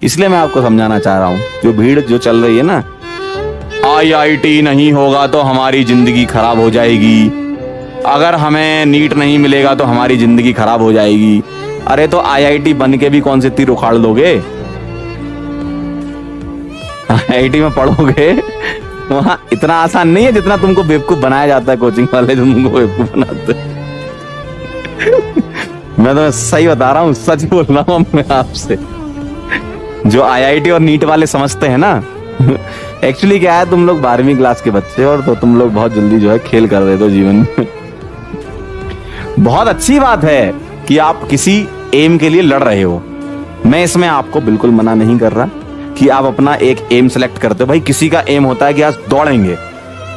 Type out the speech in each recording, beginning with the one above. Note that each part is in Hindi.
इसलिए मैं आपको समझाना चाह रहा हूँ, जो भीड़ जो चल रही है ना, आईआईटी नहीं होगा तो हमारी जिंदगी खराब हो जाएगी, अगर हमें नीट नहीं मिलेगा तो हमारी जिंदगी खराब हो जाएगी। अरे तो आईआईटी बन के भी कौन से तीर उखाड़ लोगे? आईआईटी में पढ़ोगे वहां इतना आसान नहीं है जितना तुमको बेवकूफ बनाया जाता है, कोचिंग वाले जो तुमको बेवकूफ बनाते हैं। मैं तो सही बता रहा हूँ, सच बोल रहा हूँ मैं आपसे। जो आईआईटी और नीट वाले समझते हैं ना, एक्चुअली क्या है, तुम लोग 12वीं क्लास के बच्चे और तो तुम लोग बहुत जल्दी जो है खेल कर रहे हो जीवन में। बहुत अच्छी बात है कि आप किसी एम के लिए लड़ रहे हो, मैं इसमें आपको बिल्कुल मना नहीं कर रहा कि आप अपना एक एम सेलेक्ट करते हो। भाई किसी का एम होता है कि आज दौड़ेंगे,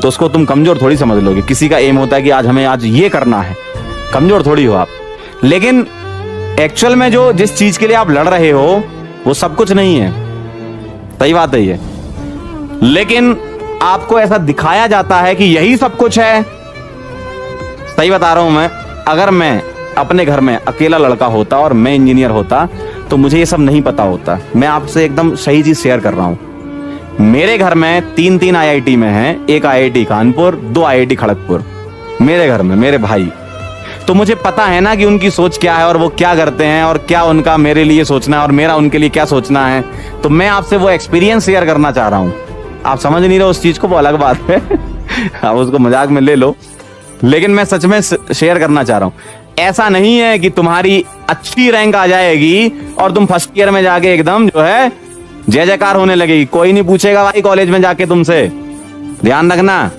तो उसको तुम कमजोर थोड़ी समझ लोगे। किसी का एम होता है कि आज हमें आज ये करना है, कमजोर थोड़ी हो आप। लेकिन एक्चुअल में जो जिस चीज के लिए आप लड़ रहे हो वो सब कुछ नहीं है, सही बात है ये। लेकिन आपको ऐसा दिखाया जाता है कि यही सब कुछ है। सही बता रहा हूं मैं, अगर मैं अपने घर में अकेला लड़का होता और मैं इंजीनियर होता तो मुझे ये सब नहीं पता होता। मैं आपसे एकदम सही चीज शेयर कर रहा हूं। मेरे घर में 3 आईआईटी में है, एक आईआईटी कानपुर, 2 आईआईटी खड़गपुर मेरे घर में, मेरे भाई। तो मुझे पता है ना कि उनकी सोच क्या है और वो क्या करते हैं और क्या उनका मेरे लिए सोचना है और मेरा उनके लिए क्या सोचना है। तो मैं आपसे वो एक्सपीरियंस शेयर करना चाह रहा हूं। आप समझ नहीं रहे उस चीज को, वो अलग बात है। आप उसको मजाक में ले लो, लेकिन मैं सच में शेयर करना चाह रहा हूं। ऐसा नहीं है कि तुम्हारी अच्छी रैंक आ जाएगी और तुम फर्स्ट ईयर में जाके एकदम जो है जय जयकार होने लगेगी। कोई नहीं पूछेगा भाई कॉलेज में जाके तुमसे। ध्यान रखना,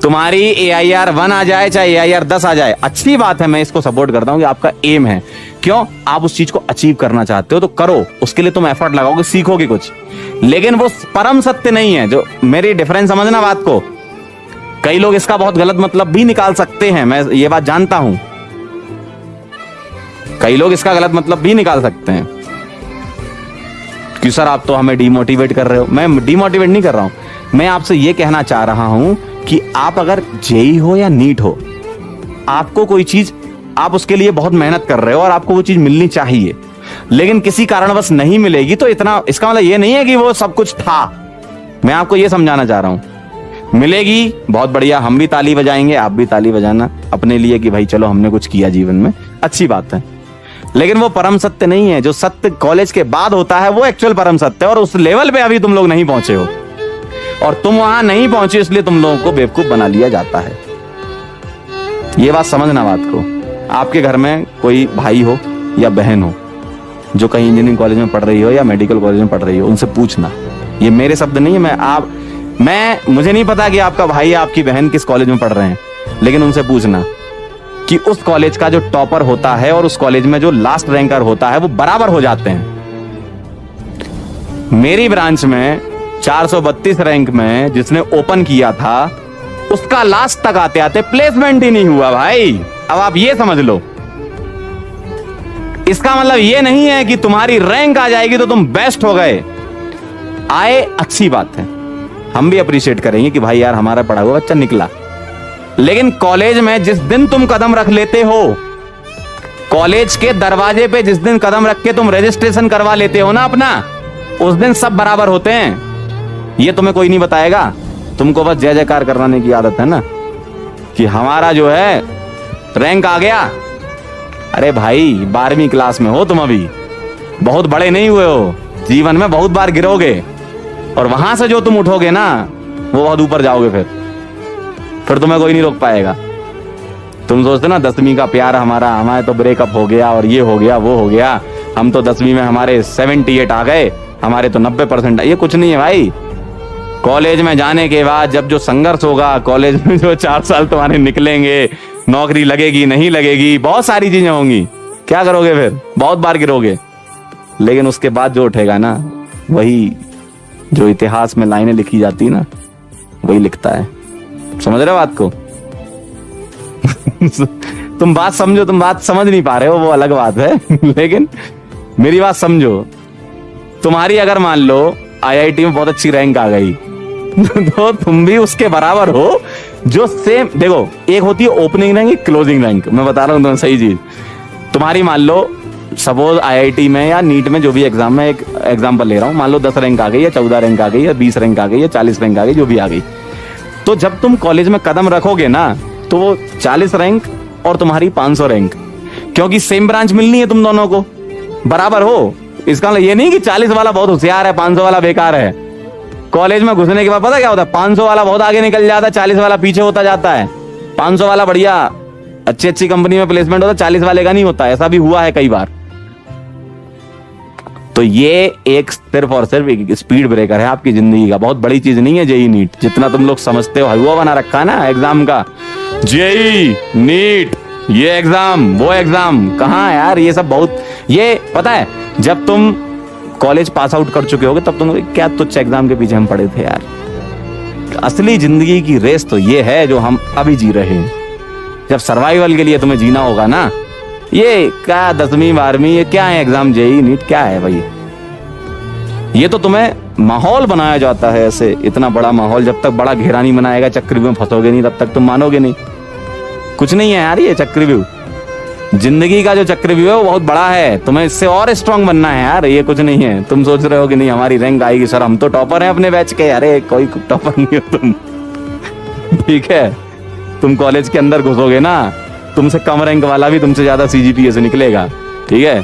तुम्हारी AIR 1 आ जाए चाहे AIR 10 आ जाए, अच्छी बात है, मैं इसको सपोर्ट करता हूं कि आपका एम है। क्यों? आप उस चीज को अचीव करना चाहते हो तो करो, उसके लिए तुम एफर्ट लगाओगे, सीखोगे कुछ। लेकिन वो परम सत्य नहीं है। जो मेरी डिफरेंस समझना बात को, कई लोग इसका बहुत गलत मतलब भी निकाल सकते हैं, मैं ये बात जानता हूं। कई लोग इसका गलत मतलब भी निकाल सकते हैं कि सर आप तो हमें डिमोटिवेट कर रहे हो। मैं डिमोटिवेट नहीं कर रहा हूं, मैं आपसे ये कहना चाह रहा हूं कि आप अगर जेई हो या नीट हो, आपको कोई चीज, आप उसके लिए बहुत मेहनत कर रहे हो और आपको वो चीज मिलनी चाहिए, लेकिन किसी कारणवश नहीं मिलेगी तो इतना, इसका मतलब ये नहीं है कि वो सब कुछ था। मैं आपको ये समझाना चाह रहा हूं, मिलेगी बहुत बढ़िया, हम भी ताली बजाएंगे, आप भी ताली बजाना अपने लिए कि भाई चलो हमने कुछ किया जीवन में, अच्छी बात है। लेकिन वो परम सत्य नहीं है। जो सत्य कॉलेज के बाद होता है वो एक्चुअल परम सत्य है, और उस लेवल पे अभी तुम लोग नहीं पहुंचे हो और तुम वहां नहीं पहुंचे, इसलिए तुम लोगों को बेवकूफ बना लिया जाता है। ये बात समझना बात को। आपके घर में कोई भाई हो या बहन हो जो कहीं इंजीनियरिंग कॉलेज में पढ़ रही हो या मेडिकल कॉलेज में पढ़ रही हो, उनसे पूछना, ये मेरे शब्द नहीं है। मुझे नहीं पता कि आपका भाई या आपकी बहन किस कॉलेज में पढ़ रहे हैं, लेकिन उनसे पूछना कि उस कॉलेज का जो टॉपर होता है और उस कॉलेज में जो लास्ट रैंकर होता है वो बराबर हो जाते हैं। मेरी ब्रांच में 432 रैंक में जिसने ओपन किया था, उसका लास्ट तक आते आते प्लेसमेंट ही नहीं हुआ भाई। अब आप ये समझ लो, इसका मतलब ये नहीं है कि तुम्हारी रैंक आ जाएगी तो तुम बेस्ट हो गए। आए, अच्छी बात है, हम भी अप्रिशिएट करेंगे कि भाई यार हमारा पढ़ा हुआ बच्चा निकला। लेकिन कॉलेज में जिस दिन तुम कदम रख लेते हो, कॉलेज के दरवाजे पे जिस दिन कदम रख के तुम रजिस्ट्रेशन करवा लेते हो ना अपना, उस दिन सब बराबर होते हैं। ये तुम्हें कोई नहीं बताएगा, तुमको बस जय जयकार कराने की आदत है ना कि हमारा जो है रैंक आ गया। अरे भाई 12वीं क्लास में हो तुम, अभी बहुत बड़े नहीं हुए हो, जीवन में बहुत बार गिरोगे और वहां से जो तुम उठोगे ना वो बहुत ऊपर जाओगे। फिर तुम्हें कोई नहीं रोक पाएगा। तुम सोचते ना 10वीं का प्यार हमारे तो ब्रेकअप हो गया और ये हो गया वो हो गया, हम तो 10वीं में हमारे 78 आ गए, हमारे तो 90%। ये कुछ नहीं है भाई। कॉलेज में जाने के बाद जब जो संघर्ष होगा, कॉलेज में जो 4 साल तुम्हारे निकलेंगे, नौकरी लगेगी नहीं लगेगी, बहुत सारी चीजें होंगी, क्या करोगे फिर? बहुत बार गिरोगे, लेकिन उसके बाद जो उठेगा ना, वही जो इतिहास में लाइनें लिखी जाती ना, वही लिखता है। समझ रहे हो बात को? तुम बात समझो, तुम बात समझ नहीं पा रहे हो वो अलग बात है, लेकिन मेरी बात समझो। तुम्हारी अगर मान लो आईआईटी में बहुत अच्छी रैंक आ गई तो तुम भी उसके बराबर हो जो सेम, देखो एक होती है ओपनिंग रैंक, एक क्लोजिंग रैंक। मैं बता रहा हूं तुम्हें सही चीज। तुम्हारी मान लो सपोज आईआईटी में या नीट में जो भी एग्जाम में, एक एग्जाम्पल ले रहा हूँ, मान लो 10 रैंक आ गई या 14 रैंक आ गई या 20 रैंक आ गई या 40 रैंक आ गई, जो भी आ गई, तो जब तुम कॉलेज में कदम रखोगे ना, तो वो 40 रैंक और तुम्हारी 500 रैंक, क्योंकि सेम ब्रांच मिलनी है तुम दोनों को, बराबर हो। इसका मतलब ये नहीं कि 40 वाला बहुत होशियार है, 500 वाला बेकार है। कॉलेज में घुसने के बाद पता क्या होता है, 500 वाला बहुत आगे निकल जाता है, 40 वाला पीछे होता जाता है। 500 वाला बढ़िया अच्छी कंपनी में प्लेसमेंट होता है, 40 वाले का नहीं होता। ऐसा भी हुआ है कई बार। तो ये एक सिर्फ और सिर्फ एक स्पीड ब्रेकर है आपकी जिंदगी का, बहुत बड़ी चीज नहीं है जेई नीट, जितना तुम लोग समझते हो। हलवा बना रखा है ना एग्जाम का, जेई नीट, ये एग्जाम वो एग्जाम, कहाँ यार ये सब बहुत, ये पता है जब तुम कॉलेज पास आउट कर चुके होगे तब तुम क्या तुच्छ एग्जाम के पीछे हम पड़े थे यार। असली जिंदगी की रेस तो ये है जो हम अभी जी रहे हैं। जब सर्वाइवल के लिए तुम्हें जीना होगा ना, ये क्या 10वीं 12वीं ये क्या है एग्जाम, जेई नीट क्या है भाई। ये तो तुम्हें माहौल बनाया जाता है ऐसे, इतना बड़ा माहौल, जब तक बड़ा घेरा नहीं बनाएगा, चक्रव्यूह में फंसोगे नहीं, तब तक तुम मानोगे नहीं। कुछ नहीं है यार ये चक्रव्यूह, जिंदगी का जो चक्रव्यूह है वो बहुत बड़ा है, तुम्हें इससे और स्ट्रांग बनना है यार। ये कुछ नहीं है तुम सोच रहे हो कि नहीं हमारी रैंक आएगी, सर हम तो टॉपर हैं अपने बैच के। अरे कोई टॉपर नहीं हो तुम, ठीक है। तुम कॉलेज के अंदर घुसोगे ना, तुमसे कम रैंक वाला भी तुमसे ज्यादा सीजीपीए से निकलेगा, ठीक है।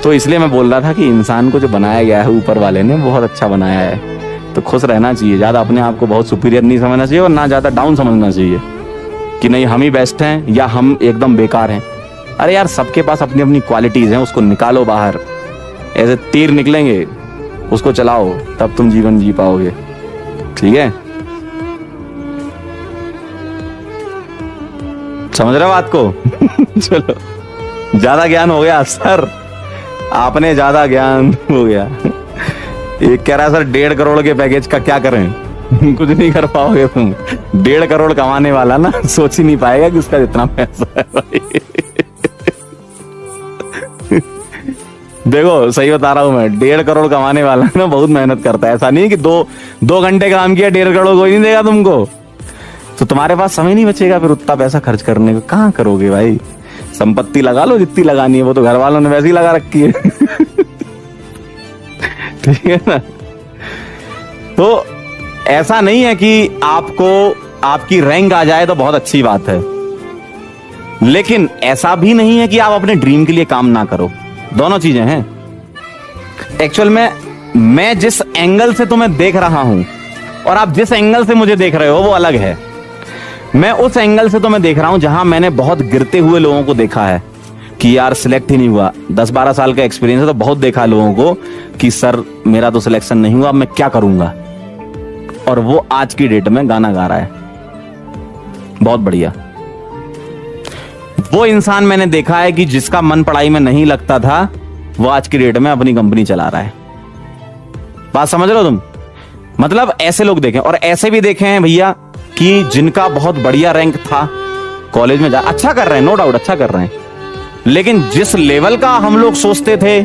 तो इसलिए मैं बोल रहा था कि इंसान को जो बनाया गया है ऊपर वाले ने बहुत अच्छा बनाया है, तो खुश रहना चाहिए, ज्यादा अपने आप को बहुत सुपीरियर नहीं समझना चाहिए और ना ज्यादा डाउन समझना चाहिए कि नहीं हम ही बेस्ट हैं या हम एकदम बेकार हैं। अरे यार सबके पास अपनी अपनी क्वालिटीज हैं, उसको निकालो बाहर। ऐसे तीर निकलेंगे, उसको चलाओ, तब तुम जीवन जी पाओगे, ठीक है। समझ रहे हो बात को? चलो ज्यादा ज्ञान हो गया सर, आपने ज्यादा ज्ञान हो गया। एक कह रहा है सर 1.5 करोड़ के पैकेज का क्या करें? कुछ नहीं कर पाओगे तुम। 1.5 करोड़ कमाने वाला ना सोच ही नहीं पाएगा कि उसका इतना पैसा है भाई। देखो सही बता रहा हूं मैं, 1.5 करोड़ कमाने वाला ना बहुत मेहनत करता है। ऐसा नहीं कि दो घंटे काम किया 1.5 करोड़ कोई नहीं देगा तुमको, तो तुम्हारे पास समय नहीं बचेगा फिर उतना पैसा खर्च करने को। कहाँ करोगे भाई? संपत्ति लगा लो जितनी लगानी है, वो तो घर वालों ने वैसे ही लगा रखी है। ठीक है ना। तो ऐसा नहीं है कि आपको आपकी रैंक आ जाए तो बहुत अच्छी बात है, लेकिन ऐसा भी नहीं है कि आप अपने ड्रीम के लिए काम ना करो। दोनों चीजें हैं। एक्चुअल में मैं जिस एंगल से तुम्हें देख रहा हूं और आप जिस एंगल से मुझे देख रहे हो वो अलग है। मैं उस एंगल से तुम्हें देख रहा हूं जहां मैंने बहुत गिरते हुए लोगों को देखा है कि यार सिलेक्ट ही नहीं हुआ। 10-12 साल का एक्सपीरियंस है तो बहुत देखा लोगों को कि सर मेरा तो सिलेक्शन नहीं हुआ, अब मैं क्या करूंगा। और वो आज की डेट में गाना गा रहा है, बहुत बढ़िया। वो इंसान मैंने देखा है कि जिसका मन पढ़ाई में नहीं लगता था, वो आज की डेट में अपनी कंपनी चला रहा है। बात समझ रहे हो तुम? मतलब ऐसे लोग देखे और ऐसे भी देखे हैं भैया कि जिनका बहुत बढ़िया रैंक था, कॉलेज में जा अच्छा कर रहे हैं, नो डाउट अच्छा कर रहे हैं, लेकिन जिस लेवल का हम लोग सोचते थे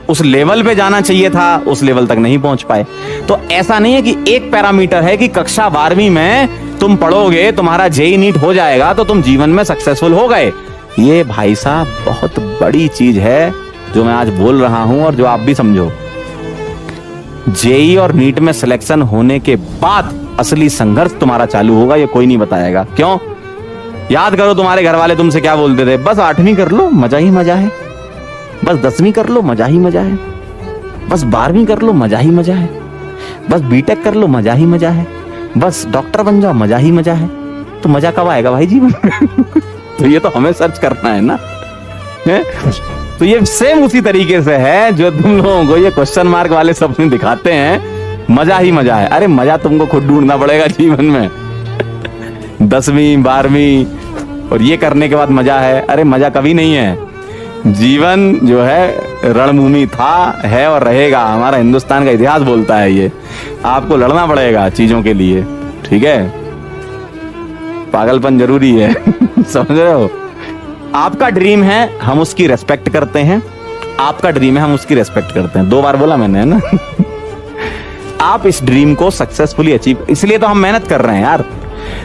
उस लेवल पे जाना चाहिए था, उस लेवल तक नहीं पहुंच पाए। तो ऐसा नहीं है कि एक पैरामीटर है कि कक्षा 12वीं में तुम पढ़ोगे, तुम्हारा जेई नीट हो जाएगा तो तुम जीवन में सक्सेसफुल हो गए। ये भाई साहब बहुत बड़ी चीज है जो मैं आज बोल रहा हूं और जो आप भी समझो। जेई और नीट में सिलेक्शन होने के बाद असली संघर्ष तुम्हारा चालू होगा, ये कोई नहीं बताएगा। क्यों? याद करो तुम्हारे घर वाले तुमसे क्या बोलते थे, बस 8वीं कर लो मजा ही मजा है, बस 10वीं कर लो मजा ही मजा है, बस 12वीं कर लो मजा ही मजा है, बस बीटेक कर लो मजा ही मजा है, बस डॉक्टर बन जाओ मजा ही मजा है। तो मजा कब आएगा भाई जीवन में? तो ये तो हमें सर्च करना है ना है? तो ये सेम उसी तरीके से है जो तुम लोगों को ये क्वेश्चन मार्क वाले सपने दिखाते हैं, मजा ही मजा है। अरे मजा तुमको खुद ढूंढना पड़ेगा जीवन में। 10वीं 12वीं और ये करने के बाद मजा है, अरे मजा कभी नहीं है। जीवन जो है रणभूमि था, है और रहेगा। हमारा हिंदुस्तान का इतिहास बोलता है ये। आपको लड़ना पड़ेगा चीजों के लिए, ठीक है। पागलपन जरूरी है। समझ रहे हो? आपका ड्रीम है, हम उसकी रेस्पेक्ट करते हैं। आपका ड्रीम है, हम उसकी रेस्पेक्ट करते हैं। 2 बार बोला मैंने, है ना। आप इस ड्रीम को सक्सेसफुली अचीव, इसलिए तो हम मेहनत कर रहे हैं यार।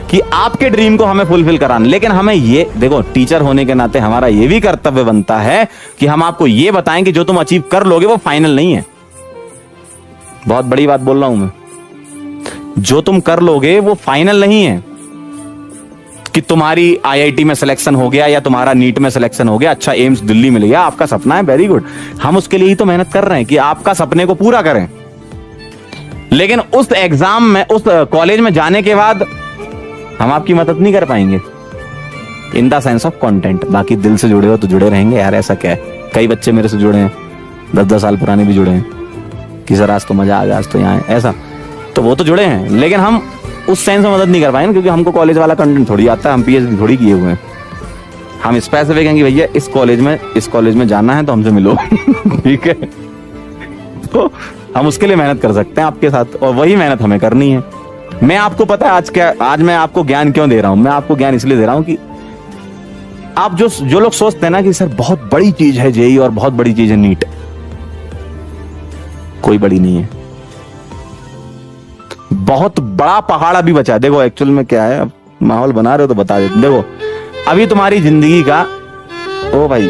कि आपके ड्रीम को हमें फुलफिल कराना। लेकिन हमें ये देखो, टीचर होने के नाते हमारा ये भी कर्तव्य बनता है कि हम आपको ये बताएं कि जो तुम अचीव कर लोगे वो फाइनल नहीं है। बहुत बड़ी बात बोल रहा हूं मैं, जो तुम कर लोगे वो फाइनल नहीं है कि तुम्हारी आईआईटी में सिलेक्शन हो गया या तुम्हारा नीट में सिलेक्शन हो गया, अच्छा एम्स दिल्ली मिल गया, आपका सपना है, वेरी गुड, हम उसके लिए ही तो मेहनत कर रहे हैं कि आपका सपने को पूरा करें। लेकिन उस एग्जाम में, उस कॉलेज में जाने के बाद हम आपकी मदद नहीं कर पाएंगे in the sense of content. बाकी दिल से जुड़े हो तो जुड़े रहेंगे यार, ऐसा क्या है। कई बच्चे मेरे से जुड़े हैं, 10-10 साल पुराने भी जुड़े हैं कि सर आज तो मजा आ गया, आज तो यहाँ ऐसा, तो वो तो जुड़े हैं। लेकिन हम उस सेंस में मदद नहीं कर पाएंगे क्योंकि हमको कॉलेज वाला कंटेंट थोड़ी आता है, हम पीएचडी थोड़ी किए हुए हैं। हम स्पेसिफिक हैं कि भैया इस कॉलेज में जाना है तो हमसे मिलो ठीक है, तो हम उसके लिए मेहनत कर सकते हैं आपके साथ, और वही मेहनत हमें करनी है। मैं आपको पता है आज मैं आपको ज्ञान क्यों दे रहा हूं? मैं आपको ज्ञान इसलिए दे रहा हूं कि आप जो लोग सोचते हैं ना कि सर बहुत बड़ी चीज है जेईई और बहुत बड़ी चीज है नीट, कोई बड़ी नहीं है। बहुत बड़ा पहाड़ अभी बचा है। देखो एक्चुअल में क्या है, अब माहौल बना रहे हो तो बता देते। देखो अभी तुम्हारी जिंदगी का, ओ भाई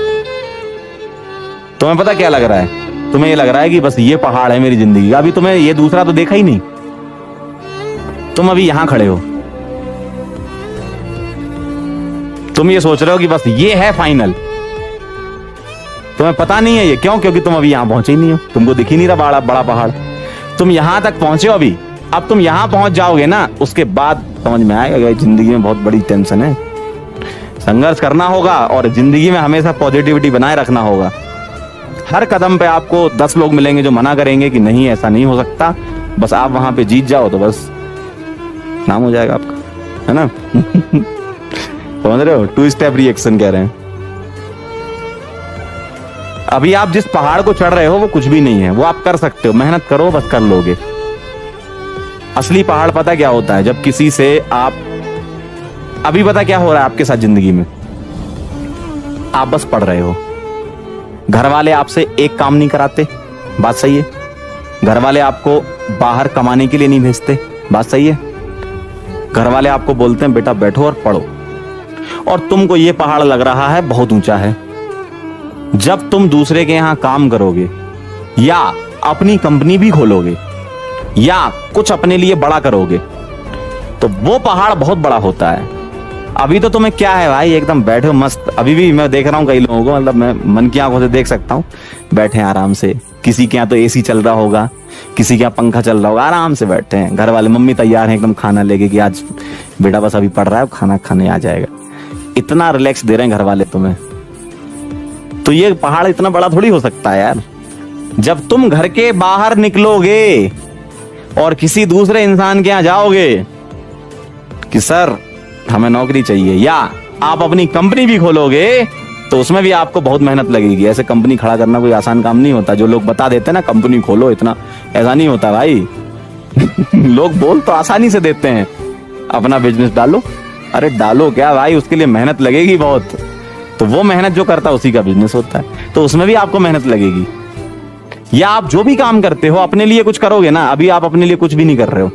तुम्हें पता क्या लग रहा है? तुम्हें ये लग रहा है कि बस ये पहाड़ है मेरी जिंदगी का, अभी तुम्हें ये दूसरा तो देखा ही नहीं। तुम अभी यहां खड़े हो, तुम ये सोच रहे हो कि बस ये है फाइनल। तुम्हें पता नहीं है ये क्यों? क्योंकि तुम अभी यहां पहुंचे ही नहीं हो, तुमको दिख ही नहीं रहा बड़ा पहाड़। तुम यहां तक पहुंचे हो अभी, अब तुम यहां पहुंच जाओगे ना, उसके बाद समझ में आएगा कि जिंदगी में बहुत बड़ी टेंशन है, संघर्ष करना होगा और जिंदगी में हमेशा पॉजिटिविटी बनाए रखना होगा। हर कदम पे आपको 10 लोग मिलेंगे जो मना करेंगे कि नहीं ऐसा नहीं हो सकता, बस आप वहां पे जीत जाओ तो बस नाम हो जाएगा आपका, है ना समझ रहे हो? 2 स्टेप रिएक्शन कह रहे हैं। अभी आप जिस पहाड़ को चढ़ रहे हो वो कुछ भी नहीं है, वो आप कर सकते हो, मेहनत करो बस कर लोगे। असली पहाड़ पता क्या होता है? जब किसी से आप, अभी पता क्या हो रहा है आपके साथ जिंदगी में, आप बस पढ़ रहे हो, घर वाले आपसे एक काम नहीं कराते, बात सही है, घर वाले आपको बाहर कमाने के लिए नहीं भेजते, बात सही है, घर वाले आपको बोलते हैं बेटा बैठो और पढ़ो, और तुमको ये पहाड़ लग रहा है बहुत ऊंचा है। जब तुम दूसरे के यहां काम करोगे या अपनी कंपनी भी खोलोगे या कुछ अपने लिए बड़ा करोगे तो वो पहाड़ बहुत बड़ा होता है। अभी तो तुम्हें क्या है भाई, एकदम बैठे हो मस्त। अभी भी मैं देख रहा हूँ कई लोगों को, मतलब मैं मन की आंखों से देख सकता हूँ, बैठे हैं आराम से, किसी के यहाँ तो एसी चल रहा होगा, किसी के यहाँ पंखा चल रहा होगा, आराम से बैठे हैं, घर वाले मम्मी तैयार हैं एकदम खाना लेके कि आज बेटा बस अभी पढ़ रहा है, खाना खाने आ जाएगा। इतना रिलैक्स दे रहे हैं घर वाले तुम्हें, तो ये पहाड़ इतना बड़ा थोड़ी हो सकता है यार। जब तुम घर के बाहर निकलोगे और किसी दूसरे इंसान के यहाँ जाओगे कि सर हमें नौकरी चाहिए, या आप अपनी कंपनी भी खोलोगे तो उसमें भी आपको बहुत मेहनत लगेगी। ऐसे कंपनी खड़ा करना कोई आसान काम नहीं होता। जो लोग बता देते हैं ना कंपनी खोलो, इतना ऐसा नहीं होता भाई लोग बोल तो आसानी से देते हैं अपना बिजनेस डालो, अरे डालो क्या भाई, उसके लिए मेहनत लगेगी बहुत। तो वो मेहनत जो करता है उसी का बिजनेस होता है, तो उसमें भी आपको मेहनत लगेगी। या आप जो भी काम करते हो अपने लिए कुछ करोगे ना, अभी आप अपने लिए कुछ भी नहीं कर रहे हो,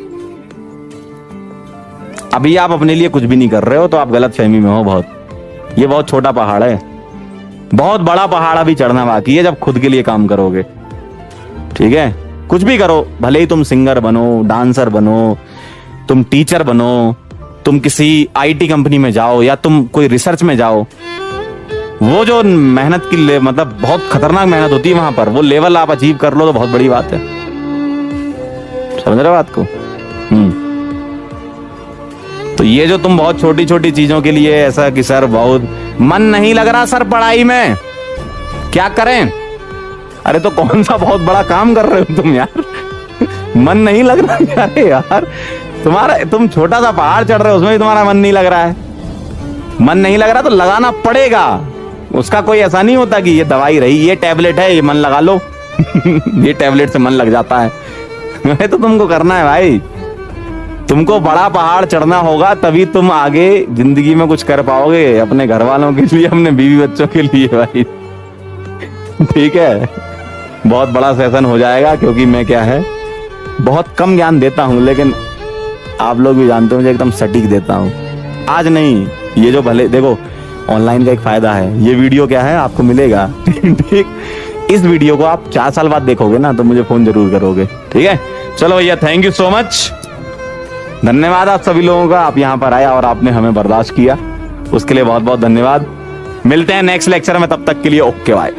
अभी आप अपने लिए कुछ भी नहीं कर रहे हो, तो आप गलत फहमी में हो बहुत। ये बहुत छोटा पहाड़ है, बहुत बड़ा पहाड़ अभी चढ़ना बाकी है जब खुद के लिए काम करोगे। ठीक है, कुछ भी करो, भले ही तुम सिंगर बनो, डांसर बनो, तुम टीचर बनो, तुम किसी आईटी कंपनी में जाओ या तुम कोई रिसर्च में जाओ, वो जो मेहनत की मतलब बहुत खतरनाक मेहनत होती है वहां पर, वो लेवल आप अचीव कर लो तो बहुत बड़ी बात है। समझ रहे हो बात को? तो ये जो तुम बहुत छोटी छोटी चीजों के लिए ऐसा कि सर बहुत मन नहीं लग रहा सर पढ़ाई में, क्या करें? अरे तो कौन सा बहुत बड़ा काम कर रहे हो तुम यार मन नहीं लग रहा? अरे यार तुम छोटा सा पहाड़ चढ़ रहे हो, उसमें भी तुम्हारा मन नहीं लग रहा है। मन नहीं लग रहा तो लगाना पड़ेगा, उसका कोई ऐसा नहीं होता कि ये दवाई रही, ये टैबलेट है, ये मन लगा लो ये टैबलेट से मन लग जाता है तो तुमको करना है भाई, तुमको बड़ा पहाड़ चढ़ना होगा, तभी तुम आगे जिंदगी में कुछ कर पाओगे, अपने घर वालों के लिए, अपने बीवी बच्चों के लिए भाई। ठीक है, बहुत बड़ा सेशन हो जाएगा क्योंकि मैं क्या है बहुत कम ज्ञान देता हूं, लेकिन आप लोग भी जानते हो मुझे एकदम सटीक देता हूँ। आज नहीं, ये जो भले देखो ऑनलाइन का एक फायदा है, ये वीडियो क्या है आपको मिलेगा ठीक, इस वीडियो को आप 4 साल बाद देखोगे ना तो मुझे फोन जरूर करोगे, ठीक है। चलो भैया, थैंक यू सो मच, धन्यवाद आप सभी लोगों का, आप यहाँ पर आए और आपने हमें बर्दाश्त किया, उसके लिए बहुत बहुत धन्यवाद। मिलते हैं नेक्स्ट लेक्चर में, तब तक के लिए ओके बाय।